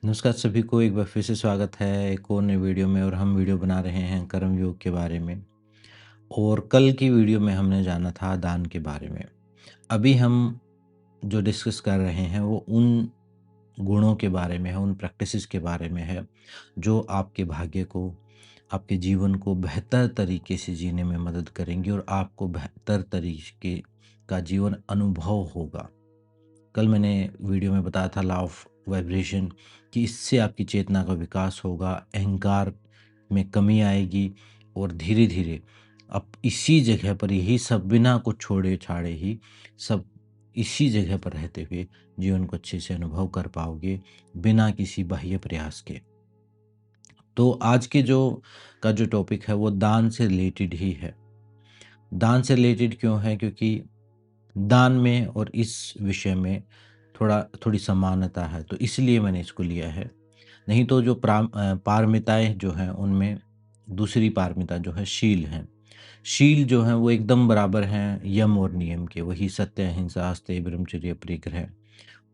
नमस्कार सभी को एक बार फिर से स्वागत है एक और नई वीडियो में। और हम वीडियो बना रहे हैं कर्म योग के बारे में। और कल की वीडियो में हमने जाना था दान के बारे में। अभी हम जो डिस्कस कर रहे हैं वो उन गुणों के बारे में है, उन प्रैक्टिसेस के बारे में है जो आपके भाग्य को, आपके जीवन को बेहतर तरीके से जीने में मदद करेंगी और आपको बेहतर तरीके का जीवन अनुभव होगा। कल मैंने वीडियो में बताया था लॉ ऑफ वाइब्रेशन कि इससे आपकी चेतना का विकास होगा, अहंकार में कमी आएगी और धीरे धीरे आप इसी जगह पर यही सब बिना कुछ छोड़े छाड़े ही सब इसी जगह पर रहते हुए जीवन को अच्छे से अनुभव कर पाओगे बिना किसी बाह्य प्रयास के। तो आज के जो टॉपिक है वो दान से रिलेटेड ही है। दान से रिलेटेड क्यों है? क्योंकि दान में और इस विषय में थोड़ी समानता है, तो इसलिए मैंने इसको लिया है। नहीं तो जो पारमिताएँ जो हैं उनमें दूसरी पारमिता जो है शील है। शील जो है वो एकदम बराबर हैं यम और नियम के। वही सत्य, अहिंसा, अस्तेय, ब्रह्मचर्य, परिग्रह,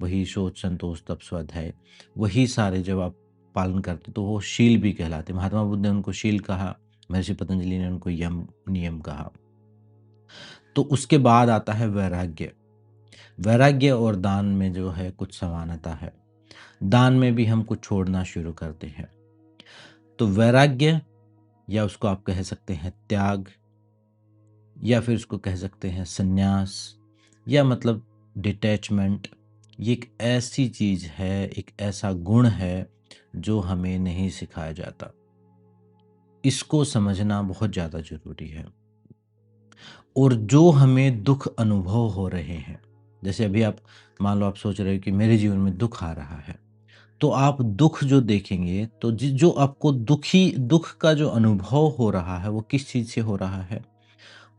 वही शौच, संतोष, तप, स्वाध्याय, वही सारे जब आप पालन करते तो वो शील भी कहलाते। महात्मा बुद्ध ने उनको शील कहा, महर्षि पतंजलि ने उनको यम नियम कहा। तो उसके बाद आता है वैराग्य। वैराग्य और दान में जो है कुछ समानता है। दान में भी हम कुछ छोड़ना शुरू करते हैं। तो वैराग्य, या उसको आप कह सकते हैं त्याग, या फिर उसको कह सकते हैं संन्यास, या मतलब डिटैचमेंट। ये एक ऐसी चीज है, एक ऐसा गुण है जो हमें नहीं सिखाया जाता। इसको समझना बहुत ज्यादा जरूरी है। और जो हमें दुख अनुभव हो रहे हैं, जैसे अभी आप मान लो आप सोच रहे हो कि मेरे जीवन में दुख आ रहा है, तो आप दुख जो देखेंगे तो जो आपको दुख का जो अनुभव हो रहा है वो किस चीज से हो रहा है?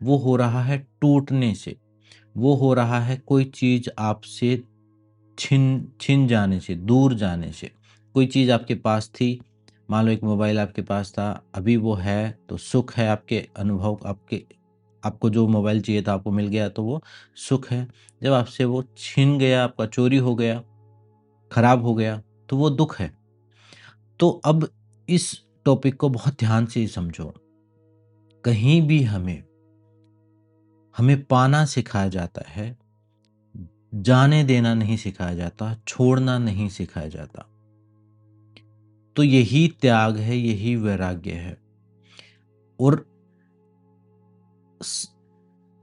वो हो रहा है टूटने से। वो हो रहा है कोई चीज आपसे छिन छिन जाने से, दूर जाने से। कोई चीज आपके पास थी, मान लो एक मोबाइल आपके पास था, अभी वो है तो सुख है, आपके अनुभव आपको जो मोबाइल चाहिए था आपको मिल गया तो वो सुख है। जब आपसे वो छिन गया, आपका चोरी हो गया, खराब हो गया, तो वो दुख है। तो अब इस टॉपिक को बहुत ध्यान से समझो। कहीं भी हमें हमें पाना सिखाया जाता है, जाने देना नहीं सिखाया जाता, छोड़ना नहीं सिखाया जाता। तो यही त्याग है, यही वैराग्य है। और स-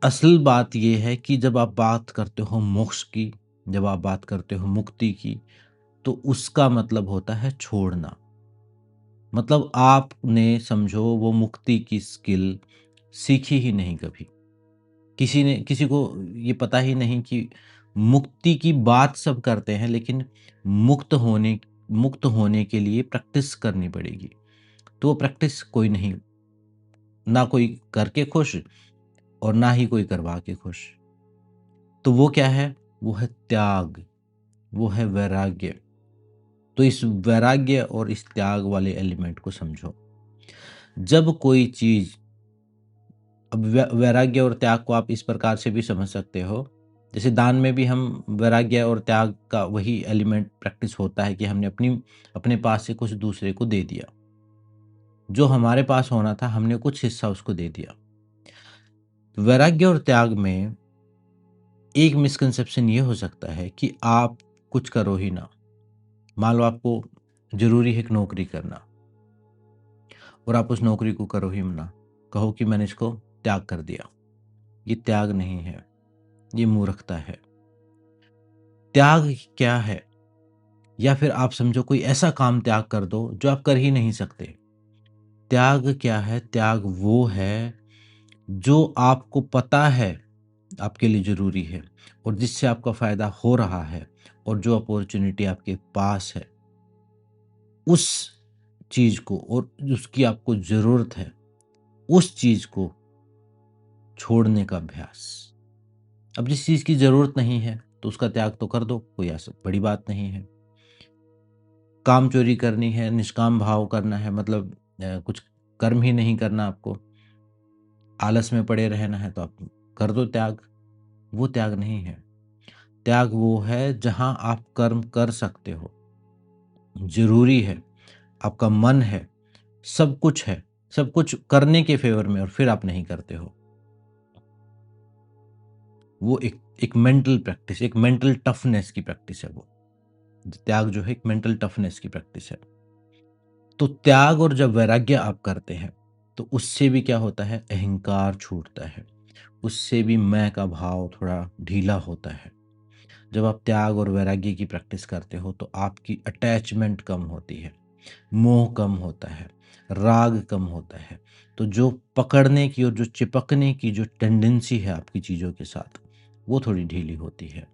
असल बात यह है कि जब आप बात करते हो मोक्ष की, जब आप बात करते हो मुक्ति की, तो उसका मतलब होता है छोड़ना। मतलब आपने समझो वो मुक्ति की स्किल सीखी ही नहीं कभी। किसी को ये पता ही नहीं कि मुक्ति की बात सब करते हैं, लेकिन मुक्त होने के लिए प्रैक्टिस करनी पड़ेगी। तो वो प्रैक्टिस कोई नहीं, ना कोई करके खुश और ना ही कोई करवा के खुश। तो वो क्या है? वो है त्याग, वो है वैराग्य। तो इस वैराग्य और इस त्याग वाले एलिमेंट को समझो। जब कोई चीज, अब वैराग्य और त्याग को आप इस प्रकार से भी समझ सकते हो, जैसे दान में भी हम वैराग्य और त्याग का वही एलिमेंट प्रैक्टिस होता है कि हमने अपने पास से कुछ दूसरे को दे दिया। जो हमारे पास होना था हमने कुछ हिस्सा उसको दे दिया। वैराग्य और त्याग में एक मिसकंसेप्शन ये हो सकता है कि आप कुछ करो ही ना। मान लो आपको जरूरी है एक नौकरी करना और आप उस नौकरी को करो ही ना, कहो कि मैंने इसको त्याग कर दिया। ये त्याग नहीं है, ये मूर्खता है। त्याग क्या है? या फिर आप समझो कोई ऐसा काम त्याग कर दो जो आप कर ही नहीं सकते। त्याग क्या है? त्याग वो है जो आपको पता है आपके लिए जरूरी है और जिससे आपका फायदा हो रहा है, और जो अपॉर्चुनिटी आपके पास है उस चीज को, और उसकी आपको जरूरत है उस चीज को छोड़ने का अभ्यास। अब जिस चीज की जरूरत नहीं है तो उसका त्याग तो कर दो, कोई ऐसा बड़ी बात नहीं है। काम चोरी करनी है, निष्काम भाव करना है, मतलब कुछ कर्म ही नहीं करना, आपको आलस में पड़े रहना है, तो आप कर दो त्याग। वो त्याग नहीं है। त्याग वो है जहां आप कर्म कर सकते हो, ज़रूरी है, आपका मन है, सब कुछ करने के फ़ेवर में और फिर आप नहीं करते हो। वो एक मेंटल प्रैक्टिस, एक मेंटल टफ़नेस की प्रैक्टिस है वो। त्याग जो है एक मेंटल टफ़नेस की प्रैक्टिस है। तो त्याग और जब वैराग्य आप करते हैं, तो उससे भी क्या होता है, अहंकार छूटता है। उससे भी मैं का भाव थोड़ा ढीला होता है। जब आप त्याग और वैराग्य की प्रैक्टिस करते हो तो आपकी अटैचमेंट कम होती है, मोह कम होता है, राग कम होता है। तो जो पकड़ने की और जो चिपकने की जो टेंडेंसी है आपकी चीज़ों के साथ, वो थोड़ी ढीली होती है।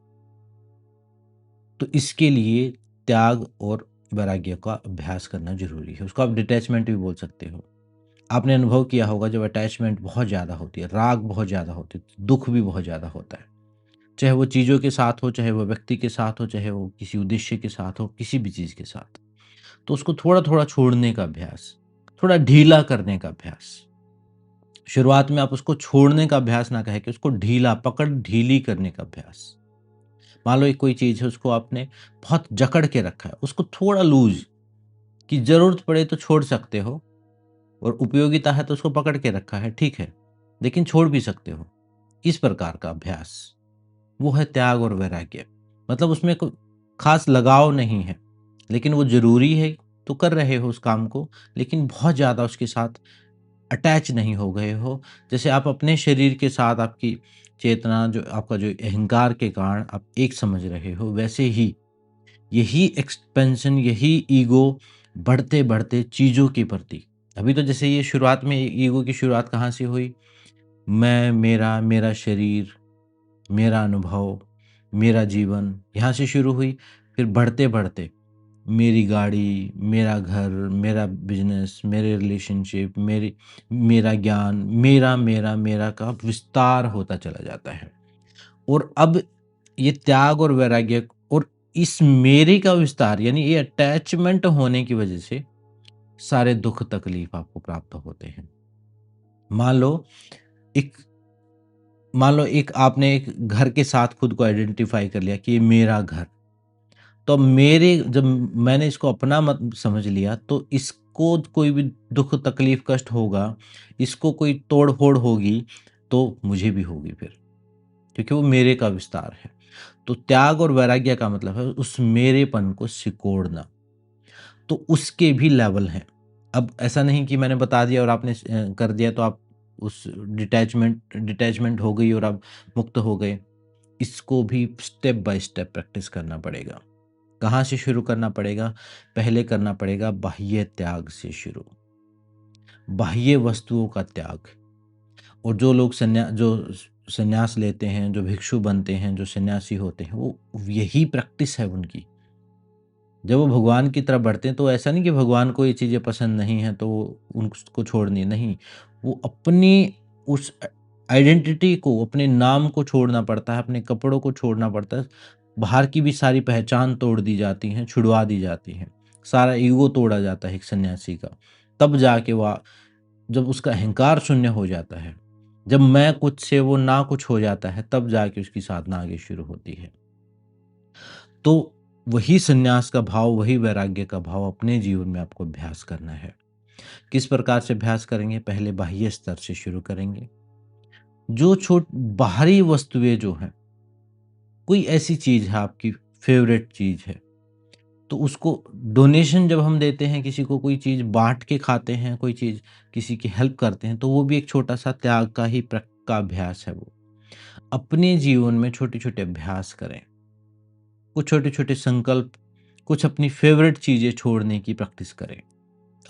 तो इसके लिए त्याग और वैराग्य का अभ्यास करना ज़रूरी है। उसको आप डिटैचमेंट भी बोल सकते हो। आपने अनुभव किया होगा जब अटैचमेंट बहुत ज़्यादा होती है, राग बहुत ज़्यादा होती है, तो दुःख भी बहुत ज़्यादा होता है। चाहे वो चीज़ों के साथ हो, चाहे वो व्यक्ति के साथ हो, चाहे वो किसी उद्देश्य के साथ हो, किसी भी चीज़ के साथ। तो उसको थोड़ा-थोड़ा छोड़ने का अभ्यास, थोड़ा ढीला करने का अभ्यास। शुरुआत में आप उसको छोड़ने का अभ्यास ना कहें कि उसको ढीला, पकड़ ढीली करने का अभ्यास। मान लो एक कोई चीज़ है उसको आपने बहुत जकड़ के रखा है, उसको थोड़ा लूज़ कि ज़रूरत पड़े तो छोड़ सकते हो और उपयोगिता है तो उसको पकड़ के रखा है, ठीक है, लेकिन छोड़ भी सकते हो। इस प्रकार का अभ्यास, वो है त्याग और वैराग्य। मतलब उसमें कोई ख़ास लगाव नहीं है, लेकिन वो ज़रूरी है तो कर रहे हो उस काम को, लेकिन बहुत ज़्यादा उसके साथ अटैच नहीं हो गए हो। जैसे आप अपने शरीर के साथ आपकी चेतना जो आपका जो अहंकार के कारण आप एक समझ रहे हो, वैसे ही यही एक्सपेंशन, यही ईगो बढ़ते-बढ़ते चीज़ों के प्रति, अभी तो जैसे ये शुरुआत में ईगो की शुरुआत कहाँ से हुई? मैं, मेरा, मेरा शरीर, मेरा अनुभव, मेरा जीवन, यहाँ से शुरू हुई। फिर बढ़ते-बढ़ते मेरी गाड़ी, मेरा घर, मेरा बिज़नेस, मेरे रिलेशनशिप, मेरा ज्ञान, मेरा का विस्तार होता चला जाता है। और अब ये त्याग और वैराग्य और इस मेरे का विस्तार यानी ये अटैचमेंट होने की वजह से सारे दुःख तकलीफ आपको प्राप्त होते हैं। मान लो एक मान लो एक आपने एक घर के साथ खुद को आइडेंटिफ़ाई कर लिया कि ये मेरा घर। तो मेरे जब मैंने इसको अपना मत समझ लिया तो इसको कोई भी दुःख तकलीफ कष्ट होगा, इसको कोई तोड़-फोड़ होगी तो मुझे भी होगी फिर, क्योंकि वो मेरे का विस्तार है। तो त्याग और वैराग्य का मतलब है उस मेरेपन को सिकोड़ना। तो उसके भी लेवल हैं। अब ऐसा नहीं कि मैंने बता दिया और आपने कर दिया तो आप उस डिटैचमेंट हो गई और आप मुक्त हो गए। इसको भी स्टेप बाय स्टेप प्रैक्टिस करना पड़ेगा। कहाँ से शुरू करना पड़ेगा? पहले करना पड़ेगा बाह्य त्याग से शुरू। बाह्य वस्तुओं का त्याग। और जो लोग संन्यास लेते हैं, जो भिक्षु बनते हैं, जो सन्यासी होते हैं, वो यही प्रैक्टिस है उनकी। जब वो भगवान की तरफ बढ़ते हैं तो ऐसा नहीं कि भगवान को ये चीज़ें पसंद नहीं है तो उनको छोड़नी है, नहीं। वो अपनी उस आइडेंटिटी को, अपने नाम को छोड़ना पड़ता है, अपने कपड़ों को छोड़ना पड़ता है। बाहर की भी सारी पहचान तोड़ दी जाती हैं, छुड़वा दी जाती हैं। सारा ईगो तोड़ा जाता है एक सन्यासी का। तब जाके जब उसका अहंकार शून्य हो जाता है, जब मैं कुछ से वो ना कुछ हो जाता है, तब जाके उसकी साधना आगे शुरू होती है। तो वही सन्यास का भाव, वही वैराग्य का भाव अपने जीवन में आपको अभ्यास करना है। किस प्रकार से अभ्यास करेंगे? पहले बाह्य स्तर से शुरू करेंगे। जो बाहरी वस्तुएँ जो हैं, कोई ऐसी चीज़ है आपकी फ़ेवरेट चीज़ है, तो उसको डोनेशन जब हम देते हैं किसी को, कोई चीज़ बाँट के खाते हैं, कोई चीज़ किसी की हेल्प करते हैं, तो वो भी एक छोटा-सा त्याग का ही का अभ्यास है वो। अपने जीवन में छोटे-छोटे अभ्यास करें। कुछ छोटे-छोटे संकल्प, कुछ अपनी फ़ेवरेट चीज़ें छोड़ने की प्रैक्टिस करें।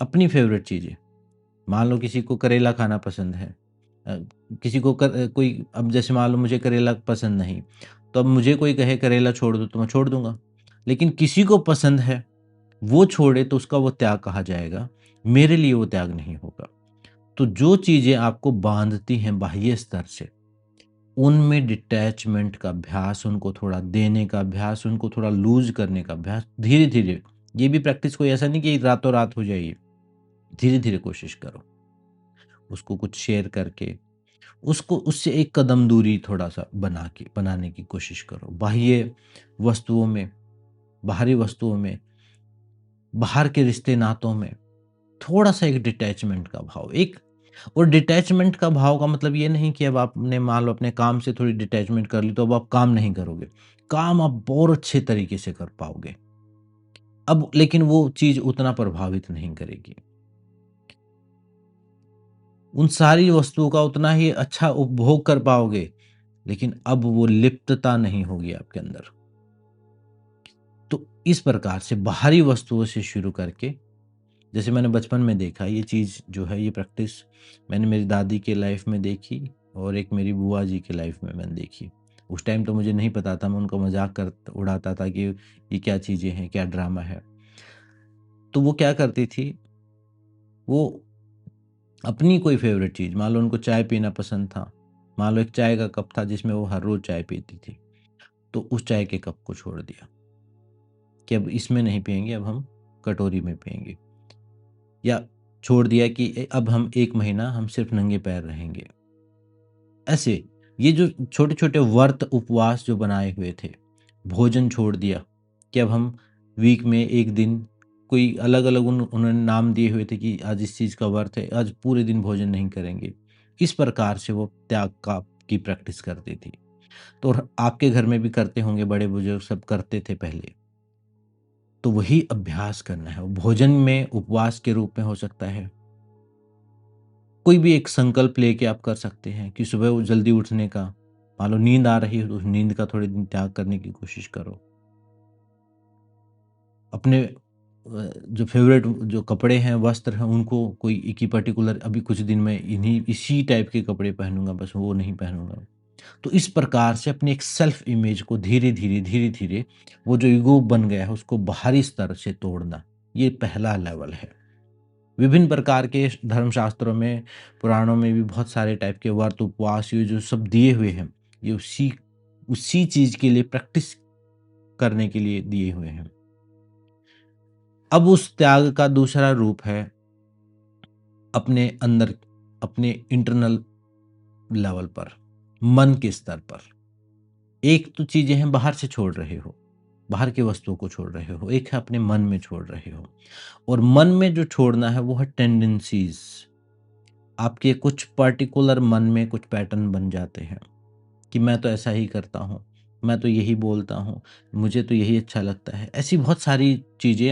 अपनी फ़ेवरेट चीज़ें, मान लो किसी को करेला खाना पसंद है। अ, किसी को कोई अब जैसे मान लो मुझे करेला पसंद नहीं, तो अब मुझे कोई कहे करेला छोड़ दो तो मैं छोड़ दूँगा। लेकिन किसी को पसंद है, वो छोड़े तो उसका वो त्याग कहा जाएगा, मेरे लिए वो त्याग नहीं होगा। तो जो चीज़ें आपको बाँधती हैं बाह्य स्तर से, उनमें डिटैचमेंट का अभ्यास, उनको थोड़ा देने का अभ्यास, उनको थोड़ा लूज़ करने का अभ्यास, धीरे-धीरे। ये भी प्रैक्टिस कोई ऐसा नहीं कि रातों-रात हो जाएगी, धीरे-धीरे कोशिश करो। उसको कुछ शेयर करके, उसको उससे एक कदम दूरी थोड़ा-सा बनाने की कोशिश करो। बाह्य वस्तुओं में, बाहरी वस्तुओं में बाहर के रिश्ते नातों में थोड़ा-सा एक डिटैचमेंट का भाव। एक और डिटैचमेंट का भाव का मतलब ये नहीं कि अब आपने मान लो अपने काम से थोड़ी डिटैचमेंट कर ली तो अब आप काम नहीं करोगे। काम आप और अच्छे तरीके से कर पाओगे। अब लेकिन वो चीज़ उतना प्रभावित नहीं करेगी। उन सारी वस्तुओं का उतना ही अच्छा उपभोग कर पाओगे, लेकिन अब वो लिप्तता नहीं होगी आपके अंदर। तो इस प्रकार से बाहरी वस्तुओं से शुरू करके, जैसे मैंने बचपन में देखा ये चीज़ जो है, ये प्रैक्टिस मैंने मेरी दादी के लाइफ में देखी और एक मेरी बुआ जी के लाइफ में मैंने देखी। उस टाइम तो मुझे नहीं पता था, मैं उनका मज़ाक कर उड़ाता था कि ये क्या चीज़ें हैं, क्या ड्रामा है। तो वो क्या करती थी, वो अपनी कोई फ़ेवरेट चीज़, मान लो उनको चाय पीना पसंद था, मान लो एक चाय का कप था जिसमें वो हर रोज़ चाय पीती थी, तो उस चाय के कप को छोड़ दिया कि अब इसमें नहीं पिएँगे, अब हम कटोरी में पिएँगे। या छोड़ दिया कि अब हम 1 महीना हम सिर्फ़ नंगे पैर रहेंगे। ऐसे ये जो छोटे-छोटे व्रत उपवास जो बनाए हुए थे, भोजन छोड़ दिया कि अब हम वीक में 1 दिन कोई अलग-अलग उन्होंने नाम दिए हुए थे कि आज इस चीज़ का व्रत है, आज पूरे दिन भोजन नहीं करेंगे। इस प्रकार से वो त्याग का की प्रैक्टिस करती थी। तो और आपके घर में भी करते होंगे, बड़े-बुजुर्ग सब करते थे पहले। तो वही अभ्यास करना है। भोजन में उपवास के रूप में हो सकता है। कोई भी एक संकल्प लेके आप कर सकते हैं कि सुबह वो जल्दी उठने का। मान लो नींद आ रही है तो उस नींद का थोड़े दिन त्याग करने की कोशिश करो। अपने जो फ़ेवरेट जो कपड़े हैं, वस्त्र हैं, उनको कोई एक ही पर्टिकुलर अभी कुछ दिन में इसी टाइप के कपड़े पहनूँगा, बस वो नहीं पहनूँगा। तो इस प्रकार से अपनी एक सेल्फ इमेज को धीरे-धीरे, धीरे-धीरे वो जो ईगो बन गया है उसको बाहरी स्तर से तोड़ना, ये पहला लेवल है। विभिन्न प्रकार के धर्मशास्त्रों में, पुराणों में भी बहुत सारे टाइप के व्रत, उपवास ये जो सब दिए हुए हैं, ये उसी उसी चीज़ के लिए प्रैक्टिस करने के लिए दिए हुए हैं। अब उस त्याग का दूसरा रूप है अपने अंदर, अपने इंटरनल लेवल पर, मन के स्तर पर। एक तो चीज़ें हैं बाहर से छोड़ रहे हो, बाहर की वस्तुओं को छोड़ रहे हो, एक है अपने मन में छोड़ रहे हो। और मन में जो छोड़ना है वो है टेंडेंसीज़। आपके कुछ पर्टिकुलर मन में कुछ पैटर्न बन जाते हैं कि मैं तो ऐसा ही करता हूँ, मैं तो यही बोलता हूँ, मुझे तो यही अच्छा लगता है। ऐसी बहुत सारी चीज़ें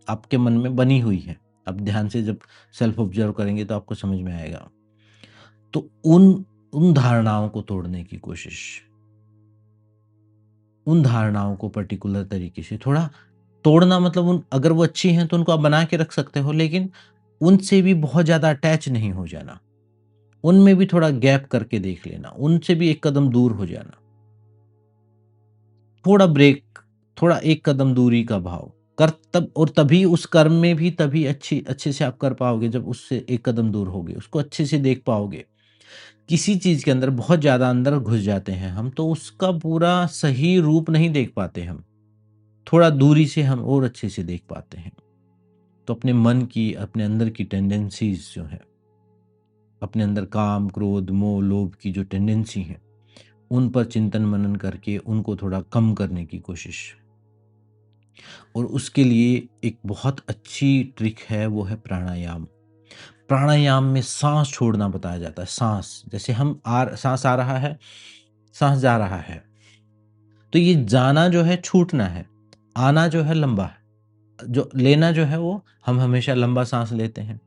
आपके मन में बनी हुई हैं। आप ध्यान से जब सेल्फ ऑब्ज़र्व करेंगे तो आपको समझ में आएगा। तो उन उन धारणाओं को तोड़ने की कोशिश, उन धारणाओं को पर्टिकुलर तरीके से थोड़ा तोड़ना, मतलब उन अगर वो अच्छी हैं तो उनको आप बना के रख सकते हो, लेकिन उनसे भी बहुत ज़्यादा अटैच नहीं हो जाना। उनमें भी थोड़ा गैप करके देख लेना, उनसे भी एक कदम दूर हो जाना। थोड़ा ब्रेक, थोड़ा एक कदम दूरी का भाव कर तब, और तभी उस कर्म में भी तभी अच्छे से आप कर पाओगे जब उससे एक कदम दूर होगे, उसको अच्छे से देख पाओगे। किसी चीज़ के अंदर बहुत ज़्यादा अंदर घुस जाते हैं हम, तो उसका पूरा सही रूप नहीं देख पाते हम। थोड़ा दूरी से हम और अच्छे से देख पाते हैं। तो अपने मन की, अपने अंदर की टेंडेंसीज़ जो हैं, अपने अंदर काम, क्रोध, मोह, लोभ की जो टेंडेंसी है, उन पर चिंतन मनन करके उनको थोड़ा कम करने की कोशिश। और उसके लिए एक बहुत अच्छी ट्रिक है, वो है प्राणायाम। प्राणायाम में साँस छोड़ना बताया जाता है, साँस। जैसे साँस आ रहा है, साँस जा रहा है, तो ये जाना जो है छूटना है, आना जो है लंबा है। जो लेना जो है वो हम हमेशा लंबा साँस लेते हैं,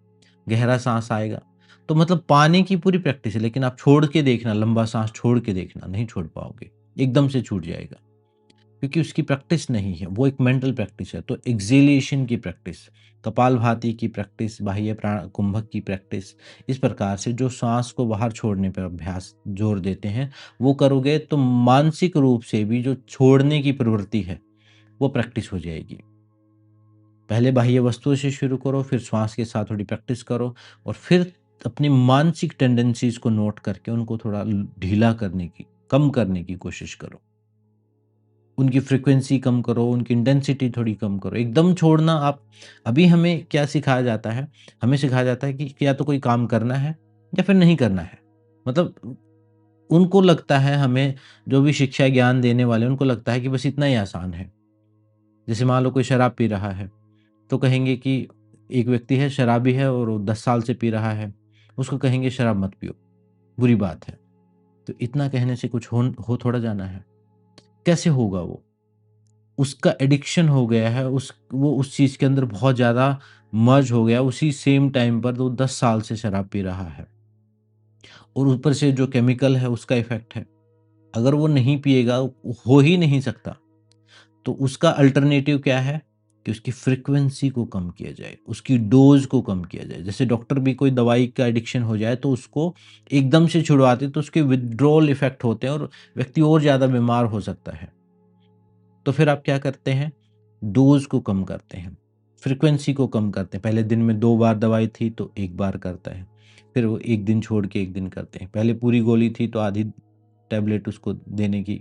गहरा साँस आएगा। तो मतलब पाने की पूरी प्रैक्टिस है, लेकिन आप छोड़ के देखना, लंबा साँस छोड़ के देखना, नहीं छोड़ पाओगे, एकदम से छूट जाएगा। क्योंकि उसकी प्रैक्टिस नहीं है, वो एक मेंटल प्रैक्टिस है। तो एक्सहेलेशन की प्रैक्टिस, कपालभाति की प्रैक्टिस, बाह्य प्राण कुंभक की प्रैक्टिस, इस प्रकार से जो साँस को बाहर छोड़ने पर अभ्यास जोर देते हैं, वो करोगे तो मानसिक रूप से भी जो छोड़ने की प्रवृत्ति है, वो प्रैक्टिस हो जाएगी। पहले बाह्य वस्तुओं से शुरू करो, फिर श्वास के साथ थोड़ी प्रैक्टिस करो, और फिर अपनी मानसिक टेंडेंसीज़ को नोट करके उनको थोड़ा ढीला करने की, कम करने की कोशिश करो। उनकी फ्रीक्वेंसी कम करो, उनकी इंटेंसिटी थोड़ी कम करो। एकदम छोड़ना आप, अभी हमें क्या सिखाया जाता है? हमें सिखाया जाता है कि या तो कोई काम करना है या फिर नहीं करना है। मतलब उनको लगता है, हमें जो भी शिक्षा ज्ञान देने वाले हैं, उनको लगता है कि बस इतना ही आसान है। जैसे मान लो कोई शराब पी रहा है, तो कहेंगे कि एक व्यक्ति है शराबी है और वो 10 साल से पी रहा है, उसको कहेंगे शराब मत पियो, बुरी बात है। तो इतना कहने से कुछ हो थोड़ा जाना है। कैसे होगा वो? उसका एडिक्शन हो गया है, वो उस चीज़ के अंदर बहुत ज़्यादा मर्ज हो गया, उसी सेम टाइम पर वो 10 साल से शराब पी रहा है और ऊपर से जो केमिकल है उसका इफ़ेक्ट है। अगर वो नहीं पिएगा, हो ही नहीं सकता, तो उसका अल्टरनेटिव क्या है कि उसकी फ्रीक्वेंसी को कम किया जाए, उसकी डोज़ को कम किया जाए। जैसे डॉक्टर भी कोई दवाई का एडिक्शन हो जाए तो उसको एकदम से छुड़वाते तो उसके विथड्रॉल इफ़ेक्ट होते हैं और व्यक्ति और ज़्यादा बीमार हो सकता है। तो फिर आप क्या करते हैं? डोज़ को कम करते हैं, फ्रीक्वेंसी को कम करते हैं। पहले दिन में 2 बार दवाई थी तो 1 बार करता है, फिर वो 1 दिन छोड़ के 1 दिन करते हैं। पहले पूरी गोली थी तो आधी टैबलेट उसको देने की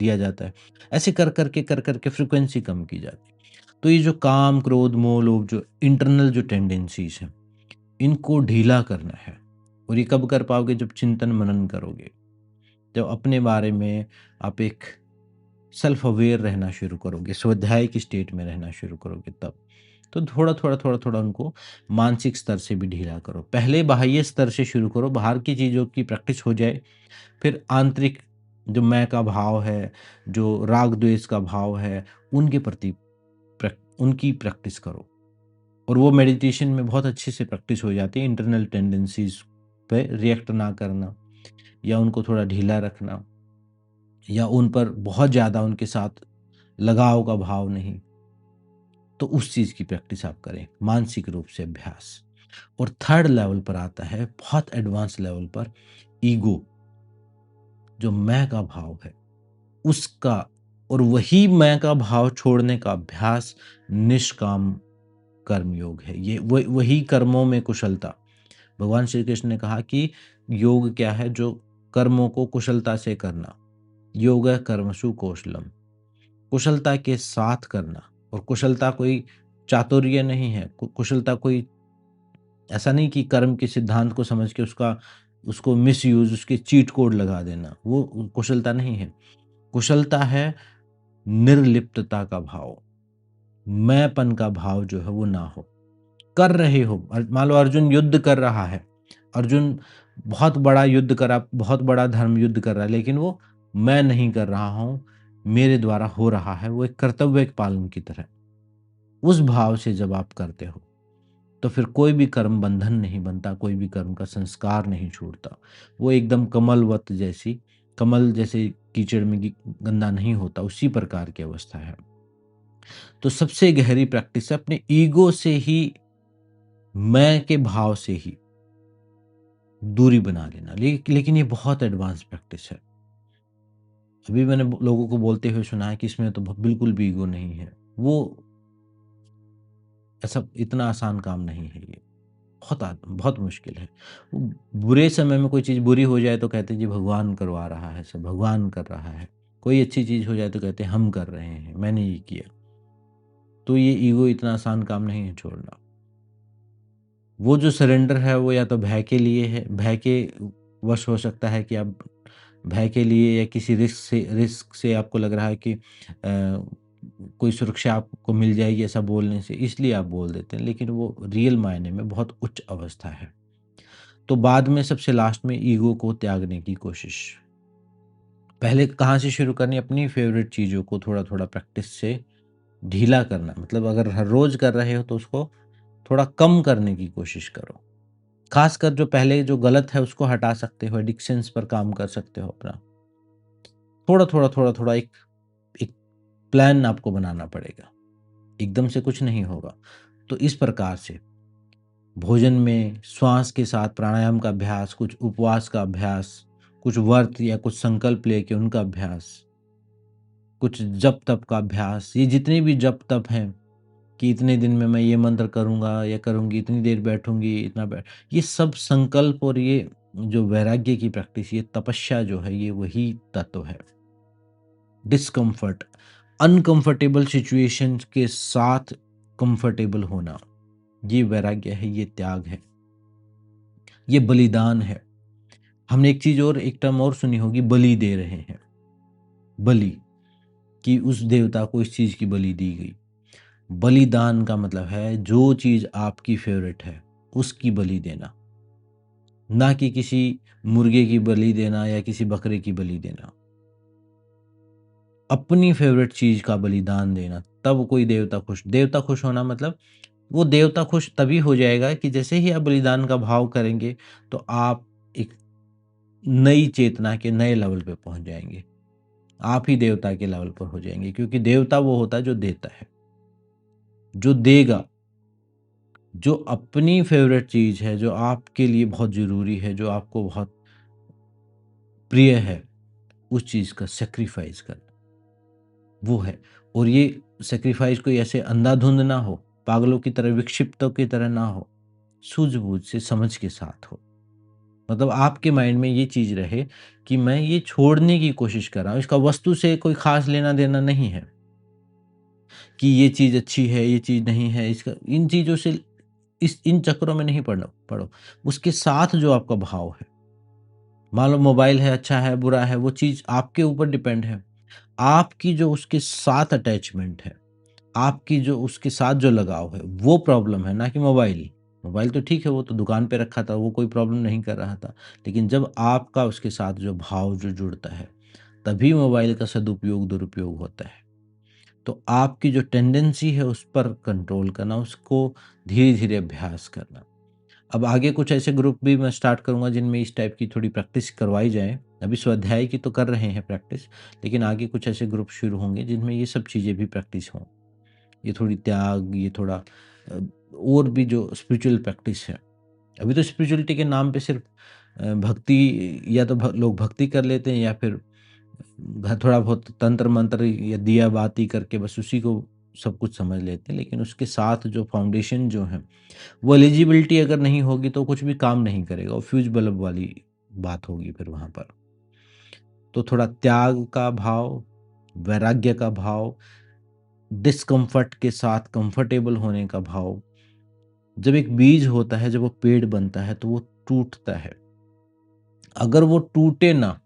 दिया जाता है। ऐसे कर कर के फ्रीक्वेंसी कम की जाती है। तो ये जो काम, क्रोध, मोह, लोभ जो इंटरनल जो टेंडेंसीज़ हैं, इनको ढीला करना है और ये कब कर पाओगे? जब चिंतन मनन करोगे। जब अपने बारे में आप एक सेल्फ अवेयर रहना शुरू करोगे, स्वाध्याय की स्टेट में रहना शुरू करोगे तब। तो थोड़ा-थोड़ा उनको मानसिक स्तर से भी ढीला करो। पहले बाह्य स्तर से शुरू करो, बाहर की चीज़ों की प्रैक्टिस हो जाए, फिर आंतरिक जो मैं का भाव है, जो राग-द्वेष का भाव है, उनके प्रति उनकी प्रैक्टिस करो और वो मेडिटेशन में बहुत अच्छे से प्रैक्टिस हो जाती है। इंटरनल टेंडेंसीज़ पे रिएक्ट ना करना या उनको थोड़ा ढीला रखना या उन पर बहुत ज़्यादा उनके साथ लगाव का भाव नहीं, तो उस चीज़ की प्रैक्टिस आप करें, मानसिक रूप से अभ्यास। और थर्ड लेवल पर आता है, बहुत एडवांस लेवल पर, ईगो, जो मैं का भाव है, उसका, और वही मैं का भाव छोड़ने का अभ्यास निष्काम कर्म योग है। ये वही कर्मों में कुशलता। भगवान श्री कृष्ण ने कहा कि योग क्या है? जो कर्मों को कुशलता से करना। योग कर्मसु कौशलम, कुशलता के साथ करना। और कुशलता कोई चातुर्य नहीं है, कुशलता कोई ऐसा नहीं कि कर्म के सिद्धांत को समझ के उसको मिसयूज, उसके चीट कोड लगा देना, वो कुशलता नहीं है। कुशलता है निर्लिप्तता का भाव, मैंपन का भाव जो है वो ना हो। कर रहे हो, मान लो अर्जुन युद्ध कर रहा है, अर्जुन बहुत बड़ा युद्ध करा, बहुत बड़ा धर्म युद्ध कर रहा है, लेकिन वो मैं नहीं कर रहा हूँ, मेरे द्वारा हो रहा है, वो एक कर्तव्य के पालन की तरह। उस भाव से जब आप करते हो तो फिर कोई भी कर्म बंधन नहीं बनता, कोई भी कर्म का संस्कार नहीं छूटता। वो एकदम कमलवत जैसी, कमल जैसे कीचड़ में गंदा नहीं होता, उसी प्रकार की अवस्था है। तो सबसे गहरी प्रैक्टिस है अपने ईगो से ही, मैं के भाव से ही दूरी बना लेना। लेकिन ये बहुत एडवांस प्रैक्टिस है। अभी मैंने लोगों को बोलते हुए सुना है कि इसमें तो बिल्कुल भी ईगो नहीं है। वो ऐसा इतना आसान काम नहीं है ये। बहुत मुश्किल है। वो बुरे समय में कोई चीज़ बुरी हो जाए तो कहते हैं जी भगवान करवा रहा है, सब भगवान कर रहा है। कोई अच्छी चीज़ हो जाए तो कहते हैं हम कर रहे हैं, मैंने ये किया। तो ये ईगो इतना आसान काम नहीं है छोड़ना। वो जो सरेंडर है वो या तो भय के लिए है, भय के वश हो सकता है कि आप भय के लिए या किसी रिस्क से आपको लग रहा है कि कोई सुरक्षा आपको मिल जाएगी ऐसा बोलने से, इसलिए आप बोल देते हैं, लेकिन वो रियल मायने में बहुत उच्च अवस्था है। तो बाद में सबसे लास्ट में ईगो को त्यागने की कोशिश। पहले कहाँ से शुरू करनी? अपनी फेवरेट चीज़ों को थोड़ा-थोड़ा प्रैक्टिस से ढीला करना। मतलब अगर हर रोज़ कर रहे हो तो उसको थोड़ा कम करने की कोशिश करो। खासकर जो पहले जो गलत है उसको हटा सकते हो, एडिक्शंस पर काम कर सकते हो अपना। थोड़ा-थोड़ा एक एक प्लान आपको बनाना पड़ेगा। एकदम से कुछ नहीं होगा। तो इस प्रकार से भोजन में श्वास के साथ प्राणायाम का अभ्यास, कुछ उपवास का अभ्यास, कुछ व्रत या कुछ संकल्प लेके उनका अभ्यास, कुछ जप तप का अभ्यास, ये जितने भी जप तप हैं कि इतने दिन में मैं ये मंत्र करूँगा या करूँगी, इतनी देर बैठूँगी, इतना बैठ, ये सब संकल्प और ये जो वैराग्य की प्रैक्टिस, ये तपस्या जो है, ये वही तत्व है। डिस्कम्फर्ट, अनकंफर्टेबल सिचुएशंस के साथ कंफर्टेबल होना, ये वैराग्य है, ये त्याग है, ये बलिदान है। हमने एक चीज़ और, एक टर्म और सुनी होगी, बलि दे रहे हैं। बलि, कि उस देवता को इस चीज़ की बलि दी गई। बलिदान का मतलब है जो चीज़ आपकी फ़ेवरेट है, उसकी बलि देना, ना कि किसी मुर्गे की बलि देना या किसी बकरे की बलि देना। अपनी फ़ेवरेट चीज़ का बलिदान देना, तब कोई देवता खुश होना मतलब वो देवता खुश तभी हो जाएगा कि जैसे ही आप बलिदान का भाव करेंगे, तो आप एक नई चेतना के नए लेवल पे पहुँच जाएँगे। आप ही देवता के लेवल पर हो जाएँगे, क्योंकि देवता वो होता है जो देता है, जो देगा, जो अपनी फ़ेवरेट चीज़ है, जो आपके लिए बहुत ज़रूरी है, जो आपको बहुत प्रिय है, उस चीज़ का सैक्रिफ़ाइस करना, वो है। और ये सैक्रिफ़ाइस कोई ऐसे अंधाधुंध ना हो, पागलों की तरह, विक्षिप्तों की तरह ना हो, सूझ-बूझ से, समझ के साथ हो। मतलब आपके माइंड में ये चीज़ रहे कि मैं ये छोड़ने की कोशिश कर रहा हूँ, इसका वस्तु से कोई ख़ास लेना-देना नहीं है कि ये चीज़ अच्छी है, ये चीज़ नहीं है, इसका इन चीज़ों से इन चक्करों में नहीं पड़ो। उसके साथ जो आपका भाव है, मान लो मोबाइल है, अच्छा है, बुरा है, वो चीज़ आपके ऊपर डिपेंड है। आपकी जो उसके साथ अटैचमेंट है, आपकी जो उसके साथ जो लगाव है, वो प्रॉब्लम है, ना कि मोबाइल। मोबाइल तो ठीक है, वो तो दुकान पे रखा था, वो कोई प्रॉब्लम नहीं कर रहा था। लेकिन जब आपका उसके साथ जो भाव जो जुड़ता है, तभी मोबाइल का सदुपयोग, दुरुपयोग होता है। तो आपकी जो टेंडेंसी है उस पर कंट्रोल करना, उसको धीरे-धीरे अभ्यास करना। अब आगे कुछ ऐसे ग्रुप भी मैं स्टार्ट करूँगा जिनमें इस टाइप की थोड़ी प्रैक्टिस करवाई जाए। अभी स्वाध्याय की तो कर रहे हैं प्रैक्टिस, लेकिन आगे कुछ ऐसे ग्रुप शुरू होंगे जिनमें ये सब चीज़ें भी प्रैक्टिस हों। ये थोड़ी त्याग, ये थोड़ा और भी जो स्पिरिचुअल प्रैक्टिस है। अभी तो स्पिरिचुअलिटी के नाम पे सिर्फ़ भक्ति, या तो लोग भक्ति कर लेते हैं, या फिर थोड़ा बहुत तंत्र-मंत्र या दिया-बाती करके बस उसी को सब कुछ समझ लेते हैं। लेकिन उसके साथ जो फाउंडेशन जो है, वो एलिजिबिलिटी अगर नहीं होगी तो कुछ भी काम नहीं करेगा, और फ्यूज़ बल्ब वाली बात होगी फिर वहाँ पर। तो थोड़ा त्याग का भाव, वैराग्य का भाव, डिस्कम्फ़र्ट के साथ कंफ़र्टेबल होने का भाव। जब एक बीज होता है, जब वो पेड़ बनता है, तो वो टूटता है। अगर वो टूटे ना,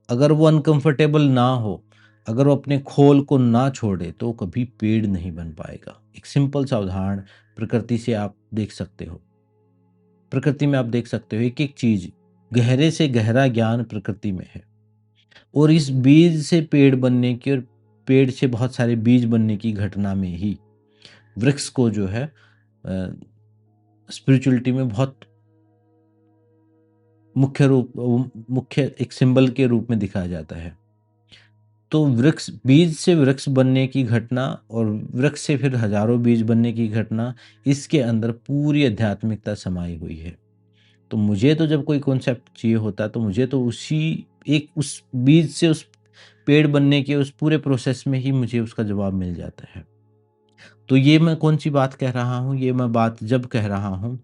अगर वो अनकंफर्टेबल ना हो, अगर वो अपने खोल को ना छोड़े, तो कभी पेड़ नहीं बन पाएगा। एक सिंपल सा उदाहरण प्रकृति से आप देख सकते हो। प्रकृति में आप देख सकते हो एक-एक चीज़, गहरे से गहरा ज्ञान प्रकृति में है। और इस बीज से पेड़ बनने की, और पेड़ से बहुत सारे बीज बनने की घटना में ही वृक्ष को जो है स्पिरिचुअलिटी में बहुत मुख्य एक सिंबल के रूप में दिखाया जाता है। तो वृक्ष, बीज से वृक्ष बनने की घटना, और वृक्ष से फिर हज़ारों बीज बनने की घटना, इसके अंदर पूरी आध्यात्मिकता समाई हुई है। तो मुझे तो जब कोई कॉन्सेप्ट चाहिए होता है, तो मुझे तो उस बीज से उस पेड़ बनने के उस पूरे प्रोसेस में ही मुझे उसका जवाब मिल जाता है। तो ये मैं कौन-सी बात कह रहा हूँ, ये मैं बात जब कह रहा हूँ,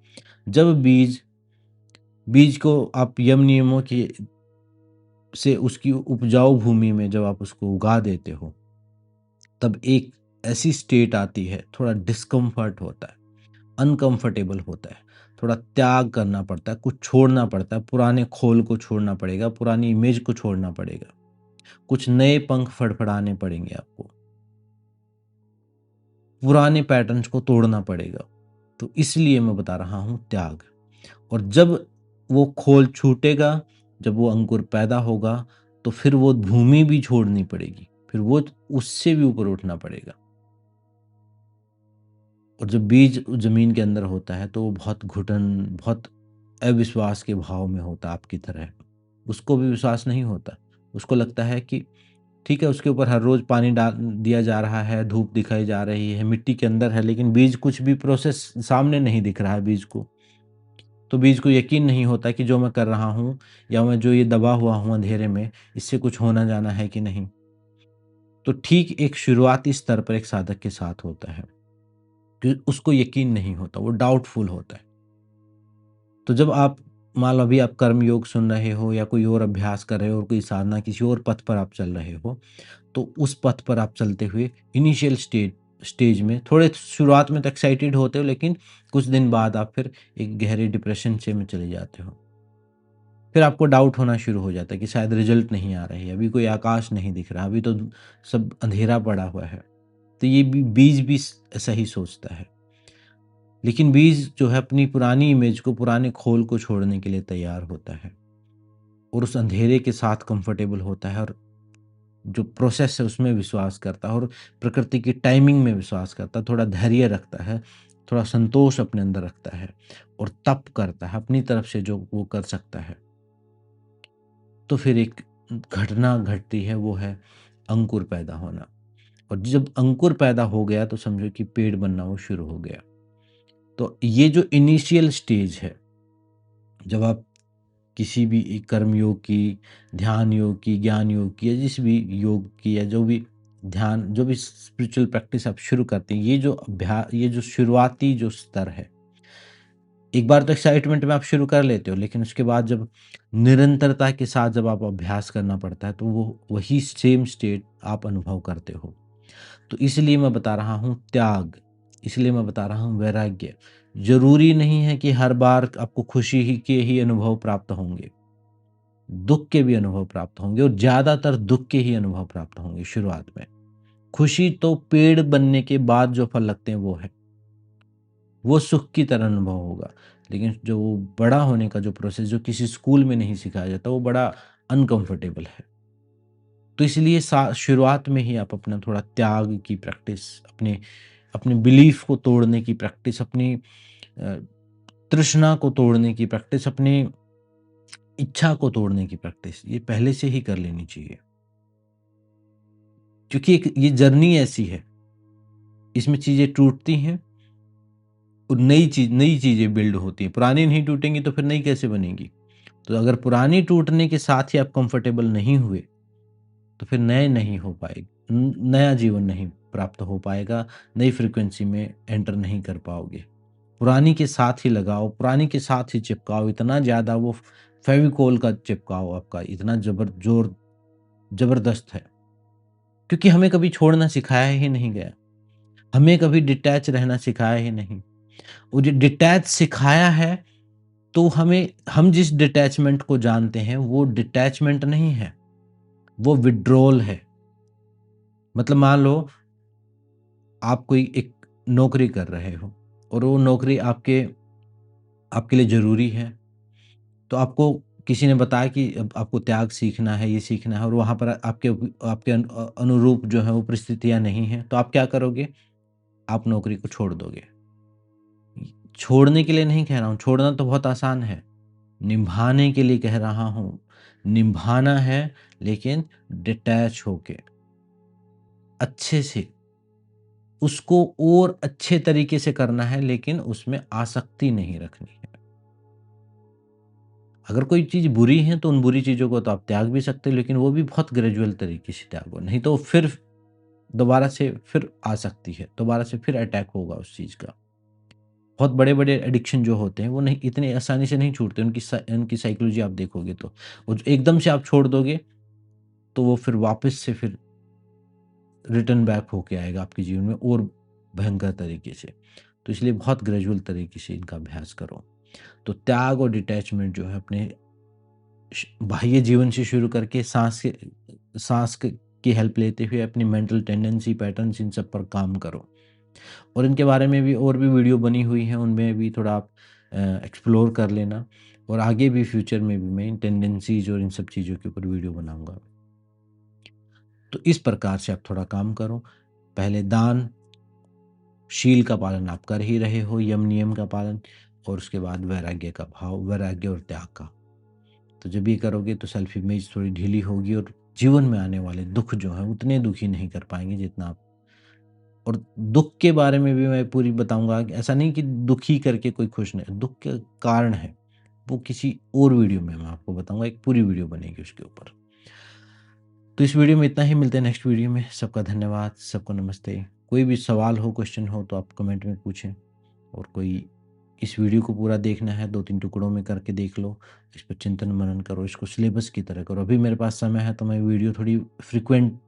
जब बीज बीज को आप यम नियमों की से उसकी उपजाऊ भूमि में जब आप उसको उगा देते हो, तब एक ऐसी स्टेट आती है, थोड़ा डिस्कम्फर्ट होता है, अनकंफर्टेबल होता है, थोड़ा त्याग करना पड़ता है, कुछ छोड़ना पड़ता है, पुराने खोल को छोड़ना पड़ेगा, पुरानी इमेज को छोड़ना पड़ेगा, कुछ नए पंख फड़फड़ाने पड़ेंगे आपको, पुराने पैटर्न्स को तोड़ना पड़ेगा। तो इसलिए मैं बता रहा हूँ त्याग। और जब वो खोल छूटेगा, जब वो अंकुर पैदा होगा, तो फिर वो भूमि भी छोड़नी पड़ेगी, फिर वो उससे भी ऊपर उठना पड़ेगा। और जब बीज ज़मीन के अंदर होता है, तो वो बहुत घुटन, बहुत अविश्वास के भाव में होता है आपकी तरह। उसको भी विश्वास नहीं होता। उसको लगता है कि ठीक है, उसके ऊपर हर रोज़ पानी डाल दिया जा रहा है, धूप दिखाई जा रही है, मिट्टी के अंदर है, लेकिन बीज कुछ भी प्रोसेस सामने नहीं दिख रहा है बीज को। तो बीज को यकीन नहीं होता कि जो मैं कर रहा हूँ, या मैं जो ये दबा हुआ हूँ अंधेरे में, इससे कुछ होना जाना है कि नहीं। तो ठीक एक शुरुआती स्तर पर एक साधक के साथ होता है कि उसको यकीन नहीं होता, वो डाउटफुल होता है। तो जब आप मान लो अभी आप कर्म योग सुन रहे हो, या कोई और अभ्यास कर रहे हो, और कोई साधना किसी और पथ पर आप चल रहे हो, तो उस पथ पर आप चलते हुए इनिशियल स्टेज में थोड़े शुरुआत में तो एक्साइटेड होते हो, लेकिन कुछ दिन बाद आप फिर एक गहरे डिप्रेशन से में चले जाते हो। फिर आपको डाउट होना शुरू हो जाता है कि शायद रिजल्ट नहीं आ रहे, अभी कोई आकाश नहीं दिख रहा, अभी तो सब अंधेरा पड़ा हुआ है। तो ये बीज भी ऐसा ही सोचता है। लेकिन बीज जो है अपनी पुरानी इमेज को, पुराने खोल को छोड़ने के लिए तैयार होता है और उस अंधेरे के साथ कंफर्टेबल होता है और जो प्रोसेस है उसमें विश्वास करता है और प्रकृति की टाइमिंग में विश्वास करता है, थोड़ा धैर्य रखता है, थोड़ा संतोष अपने अंदर रखता है और तप करता है अपनी तरफ से जो वो कर सकता है। तो फिर एक घटना घटती है, वो है अंकुर पैदा होना। और जब अंकुर पैदा हो गया तो समझो कि पेड़ बनना वो शुरू हो गया। तो ये जो इनिशियल स्टेज है, जब आप किसी भी एक कर्म योग की, ध्यान योग की, ज्ञान योग की या जिस भी योग की या जो भी ध्यान, जो भी स्पिरिचुअल प्रैक्टिस आप शुरू करते हैं, ये जो शुरुआती जो स्तर है, एक बार तो एक्साइटमेंट में आप शुरू कर लेते हो, लेकिन उसके बाद जब निरंतरता के साथ जब आप अभ्यास करना पड़ता है तो वो वही सेम स्टेट आप अनुभव करते हो। तो इसलिए मैं बता रहा हूँ त्याग, इसलिए मैं बता रहा हूँ वैराग्य। ज़रूरी नहीं है कि हर बार आपको खुशी ही के ही अनुभव प्राप्त होंगे, दुःख के भी अनुभव प्राप्त होंगे और ज़्यादातर दुःख के ही अनुभव प्राप्त होंगे शुरुआत में। खुशी तो पेड़ बनने के बाद जो फल लगते हैं वो है, वो सुख की तरह अनुभव होगा। लेकिन जो वो बड़ा होने का जो प्रोसेस जो किसी स्कूल में नहीं सिखाया जाता, वो बड़ा अनकम्फर्टेबल है। तो इसलिए शुरुआत में ही आप अपना थोड़ा त्याग की प्रैक्टिस, अपने अपने बिलीफ को तोड़ने की प्रैक्टिस, अपनी तृष्णा को तोड़ने की प्रैक्टिस, अपनी इच्छा को तोड़ने की प्रैक्टिस, ये पहले से ही कर लेनी चाहिए। क्योंकि एक ये जर्नी ऐसी है, इसमें चीज़ें टूटती हैं और नई चीज़ें बिल्ड होती हैं। पुरानी नहीं टूटेंगी तो फिर नई कैसे बनेंगी? तो अगर पुरानी टूटने के साथ ही आप कंफर्टेबल नहीं हुए, तो फिर नए नहीं हो पाएगी, नया जीवन नहीं प्राप्त हो पाएगा, नई फ्रीक्वेंसी में एंटर नहीं कर पाओगे। पुरानी के साथ ही लगाओ, पुरानी के साथ ही चिपकाओ, इतना ज़्यादा वो फेविकोल का चिपकाओ आपका इतना ज़बरदस्त है। क्योंकि हमें कभी छोड़ना सिखाया ही नहीं गया, हमें कभी डिटैच रहना सिखाया ही नहीं। वो जो डिटैच सिखाया है, तो हम जिस डिटैचमेंट को जानते हैं वो डिटैचमेंट नहीं है, वो विथड्रॉल है। मतलब मान लो आप कोई एक नौकरी कर रहे हो और वो नौकरी आपके आपके लिए ज़रूरी है, तो आपको किसी ने बताया कि अब आपको त्याग सीखना है, ये सीखना है और वहाँ पर आपके अनुरूप जो है वो परिस्थितियाँ नहीं हैं, तो आप क्या करोगे? आप नौकरी को छोड़ दोगे। छोड़ने के लिए नहीं कह रहा हूँ, छोड़ना तो बहुत आसान है, निभाने के लिए कह रहा हूँ। निभाना है लेकिन डिटैच होके, अच्छे से, उसको और अच्छे तरीके से करना है लेकिन उसमें आसक्ति नहीं रखनी है। अगर कोई चीज़ बुरी है तो उन बुरी चीज़ों को तो आप त्याग भी सकते हो, लेकिन वो भी बहुत ग्रेजुअल तरीके से त्यागो, नहीं तो फिर दोबारा से फिर आ सकती है, दोबारा से फिर अटैक होगा उस चीज़ का। बहुत बड़े-बड़े एडिक्शन जो होते हैं वो नहीं इतनी आसानी से नहीं छूटते, उनकी साइकोलॉजी आप देखोगे तो। वो जो एकदम से आप छोड़ दोगे तो वो फिर वापस से फिर रिटर्न बैक होके आएगा आपके जीवन में और भयंकर तरीके से। तो इसलिए बहुत ग्रेजुअल तरीके से इनका अभ्यास करो। तो त्याग और डिटैचमेंट जो है अपने बाह्य जीवन से शुरू करके की हेल्प लेते हुए अपनी मेंटल टेंडेंसी पैटर्न्स इन सब पर काम करो। और इनके बारे में भी और भी वीडियो बनी हुई हैं, उनमें भी थोड़ा आप एक्सप्लोर कर लेना और आगे भी फ्यूचर में भी मैं इन टेंडेंसीज और इन सब चीज़ों के ऊपर वीडियो बनाऊंगा। तो इस प्रकार से आप थोड़ा काम करो। पहले दान, शील का पालन आप कर ही रहे हो, यम नियम का पालन, और उसके बाद वैराग्य का भाव, वैराग्य और त्याग का। तो जब ये करोगे तो सेल्फ इमेज थोड़ी ढीली होगी और जीवन में आने वाले दुख जो हैं उतने दुखी नहीं कर पाएँगे जितना आप। और दुःख के बारे में भी मैं पूरी बताऊँगा कि ऐसा नहीं कि दुखी करके कोई खुश नहीं, दुःख के कारण है, वो किसी और वीडियो में मैं आपको बताऊँगा, एक पूरी वीडियो बनेगी उसके ऊपर। तो इस वीडियो में इतना ही, मिलते हैं नेक्स्ट वीडियो में। सबका धन्यवाद, सबको नमस्ते। कोई भी सवाल हो, क्वेश्चन हो तो आप कमेंट में पूछें, और कोई इस वीडियो को पूरा देखना है 2-3 टुकड़ों में करके देख लो, इस पर चिंतन मनन करो, इसको सिलेबस की तरह करो। अभी मेरे पास समय है तो मैं वीडियो थोड़ी फ्रीक्वेंट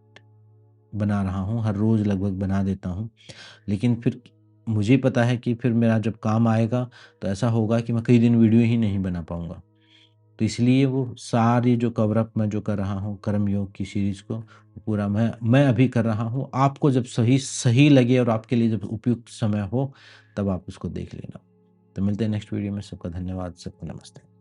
बना रहा हूँ, हर रोज़ लगभग बना देता हूँ। लेकिन फिर मुझे पता है कि फिर मेरा जब काम आएगा तो ऐसा होगा कि मैं कई दिन वीडियो ही नहीं बना पाऊँगा। तो इसलिए वो सारी जो कवर अप मैं जो कर रहा हूँ कर्मयोग की सीरीज़ को पूरा मैं अभी कर रहा हूँ। आपको जब सही सही लगे और आपके लिए जब उपयुक्त समय हो, तब आप उसको देख लेना। तो मिलते हैं नेक्स्ट वीडियो में। सबका धन्यवाद, सबको नमस्ते।